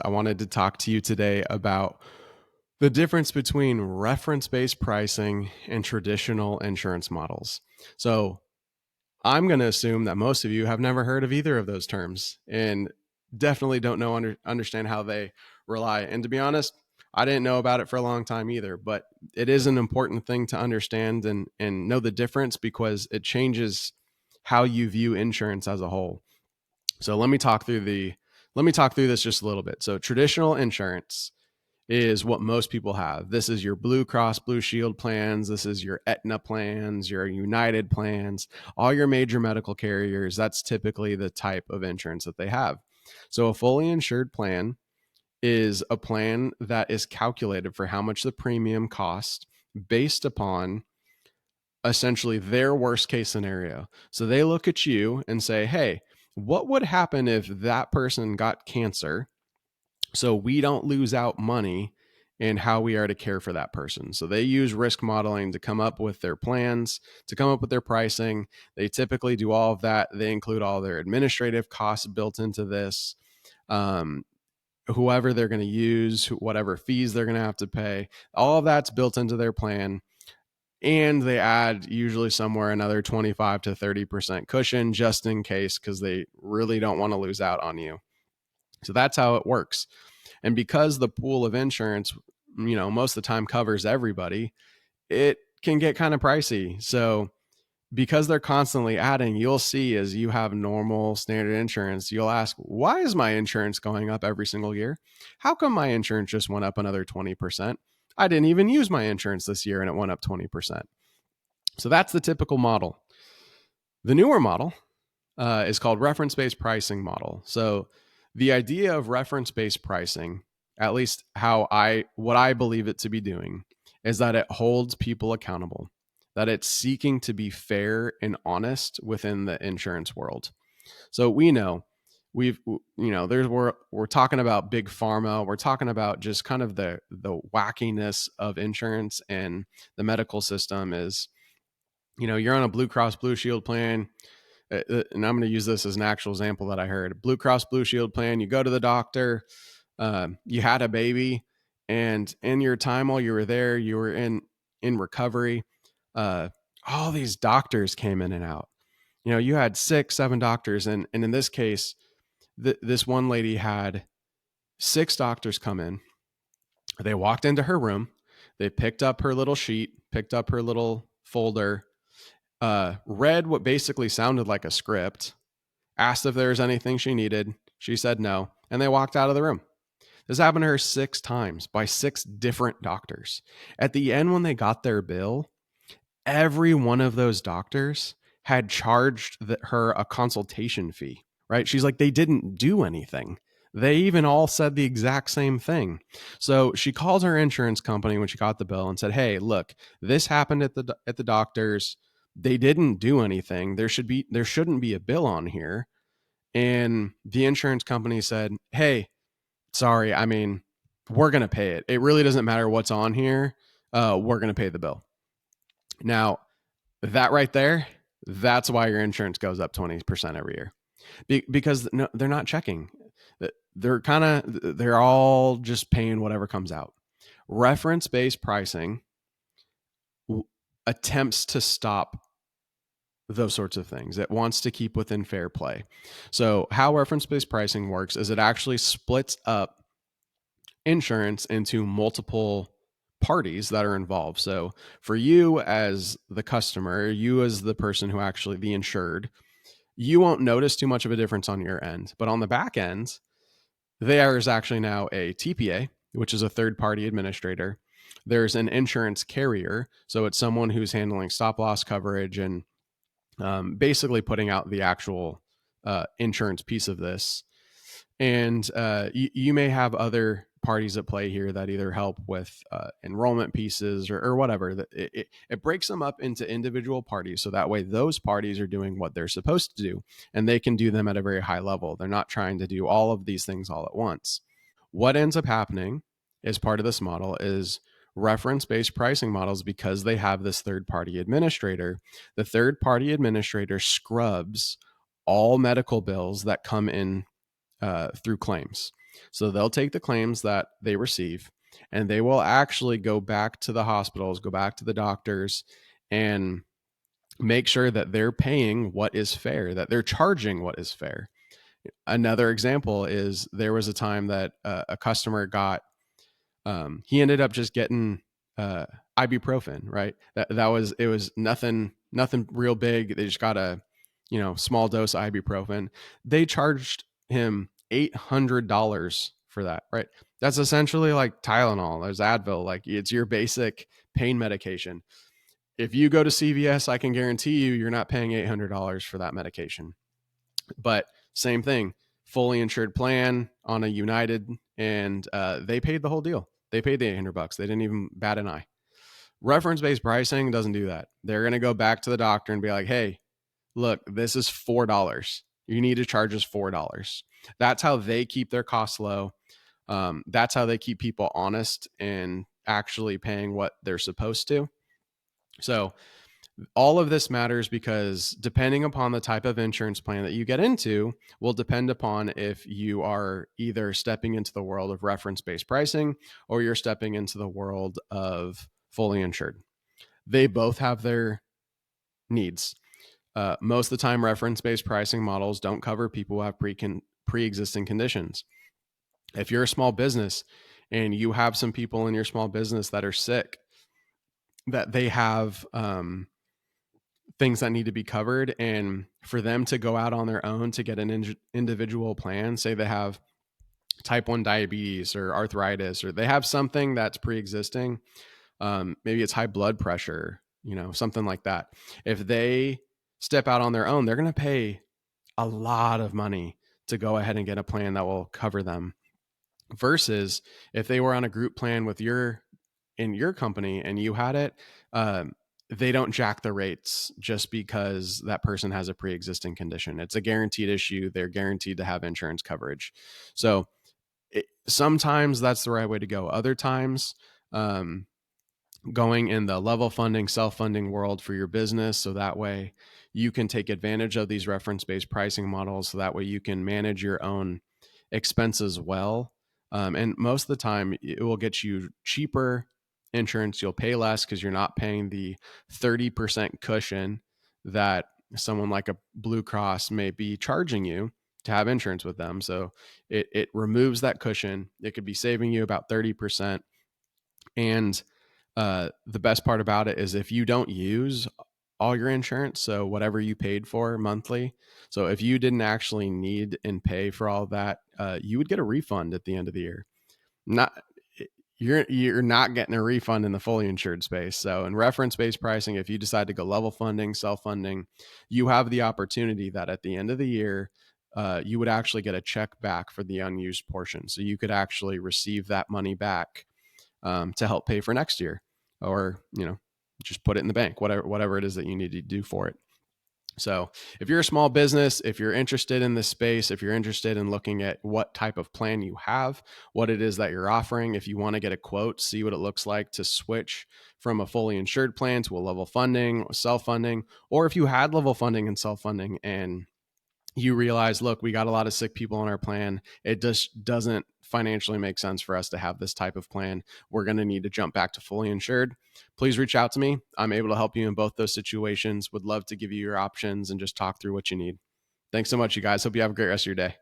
I wanted to talk to you today about the difference between reference-based pricing and traditional insurance models. So, I'm going to assume that most of you have never heard of either of those terms and definitely don't understand how they rely. And to be honest, I didn't know about it for a long time either, but it is an important thing to understand and know the difference because it changes how you view insurance as a whole. So let me talk through this just a little bit. So traditional insurance is what most people have. This is your Blue Cross Blue Shield plans. This is your Aetna plans, your United plans, all your major medical carriers. That's typically the type of insurance that they have. So a fully insured plan is a plan that is calculated for how much the premium costs based upon essentially their worst case scenario. So they look at you and say, hey, what would happen if that person got cancer so we don't lose out money in how we are to care for that person? So they use risk modeling to come up with their plans, to come up with their pricing. They typically do all of that. They include all their administrative costs built into this. Whoever they're going to use, whatever fees they're going to have to pay, all of that's built into their plan. And they add usually somewhere another 25 to 30% cushion just in case, because they really don't want to lose out on you. So that's how it works. And because the pool of insurance, most of the time covers everybody, it can get kind of pricey. So because they're constantly adding, you'll see as you have normal standard insurance, you'll ask, why is my insurance going up every single year? How come my insurance just went up another 20%? I didn't even use my insurance this year and it went up 20%. So that's the typical model. The newer model is called reference-based pricing model. So the idea of reference-based pricing, at least what I believe it to be doing, is that it holds people accountable, that it's seeking to be fair and honest within the insurance world. So we know we're talking about big pharma. We're talking about just kind of the wackiness of insurance and the medical system is, you're on a Blue Cross Blue Shield plan. And I'm going to use this as an actual example that I heard. Blue Cross Blue Shield plan, you go to the doctor, you had a baby, and in your time while you were there, you were in recovery. All these doctors came in and out. You had 6, 7 doctors. And in this case, this one lady had 6 doctors come in. They walked into her room. They picked up her little sheet, picked up her little folder, read what basically sounded like a script, asked if there was anything she needed. She said no, and they walked out of the room. This happened to her 6 times by 6 different doctors. At the end, when they got their bill, every one of those doctors had charged her a consultation fee, right? She's like, they didn't do anything. They even all said the exact same thing. So she called her insurance company when she got the bill and said, hey, look, this happened at the doctor's. They didn't do anything. There shouldn't be a bill on here. And the insurance company said, hey, sorry, I mean, we're going to pay it. It really doesn't matter what's on here. We're going to pay the bill. Now, that right there, that's why your insurance goes up 20% every year. Because no, they're not checking. They're all just paying whatever comes out. Reference-based pricing attempts to stop those sorts of things. It wants to keep within fair play. So how reference-based pricing works is it actually splits up insurance into multiple parties that are involved. So for you as the customer, you as the person who actually the insured, you won't notice too much of a difference on your end. But on the back end, there is actually now a TPA, which is a third-party administrator. There's an insurance carrier. So it's someone who's handling stop-loss coverage and basically putting out the actual insurance piece of this. And you may have other parties at play here that either help with enrollment pieces or whatever. It breaks them up into individual parties. So that way those parties are doing what they're supposed to do and they can do them at a very high level. They're not trying to do all of these things all at once. What ends up happening as part of this model is reference-based pricing models, because they have this third-party administrator. The third-party administrator scrubs all medical bills that come in through claims. So they'll take the claims that they receive and they will actually go back to the hospitals, go back to the doctors, and make sure that they're paying what is fair, that they're charging what is fair. Another example is there was a time that a customer got, he ended up just getting uh, ibuprofen, right? It was nothing real big. They just got a, small dose of ibuprofen. They charged him $800 for that, right? That's essentially like Tylenol. There's Advil, like it's your basic pain medication. If you go to CVS, I can guarantee you're not paying $800 for that medication. But same thing, fully insured plan on a United, and they paid the whole deal. They paid the $800. They didn't even bat an eye. Reference based pricing doesn't do that. They're going to go back to the doctor and be like, hey, look, this is $4. You need to charge us $4. That's how they keep their costs low. That's how they keep people honest and actually paying what they're supposed to. So all of this matters because depending upon the type of insurance plan that you get into will depend upon if you are either stepping into the world of reference-based pricing or you're stepping into the world of fully insured. They both have their needs. Most of the time, reference-based pricing models don't cover people who have pre-existing conditions. If you're a small business and you have some people in your small business that are sick, that they have things that need to be covered, and for them to go out on their own to get an individual plan, say they have type 1 diabetes or arthritis, or they have something that's pre-existing, maybe it's high blood pressure, something like that. If they step out on their own, they're going to pay a lot of money to go ahead and get a plan that will cover them, versus if they were on a group plan with in your company and you had it, they don't jack the rates just because that person has a pre-existing condition. It's a guaranteed issue. They're guaranteed to have insurance coverage. So sometimes that's the right way to go. Other times, going in the level funding, self-funding world for your business. So that way you can take advantage of these reference-based pricing models. So that way you can manage your own expenses well. And most of the time it will get you cheaper insurance. You'll pay less because you're not paying the 30% cushion that someone like a Blue Cross may be charging you to have insurance with them. So it removes that cushion. It could be saving you about 30%. And the best part about it is if you don't use all your insurance, so whatever you paid for monthly, so if you didn't actually need and pay for all that, you would get a refund at the end of the year. Not you're not getting a refund in the fully insured space. So in reference-based pricing, if you decide to go level funding, self-funding, you have the opportunity that at the end of the year, you would actually get a check back for the unused portion. So you could actually receive that money back to help pay for next year, or just put it in the bank, whatever it is that you need to do for it. So if you're a small business, if you're interested in this space, if you're interested in looking at what type of plan you have, what it is that you're offering, if you want to get a quote, see what it looks like to switch from a fully insured plan to a level funding, self-funding, or if you had level funding and self-funding and you realize, look, we got a lot of sick people on our plan. It just doesn't financially make sense for us to have this type of plan. We're going to need to jump back to fully insured. Please reach out to me. I'm able to help you in both those situations. Would love to give you your options and just talk through what you need. Thanks so much, you guys. Hope you have a great rest of your day.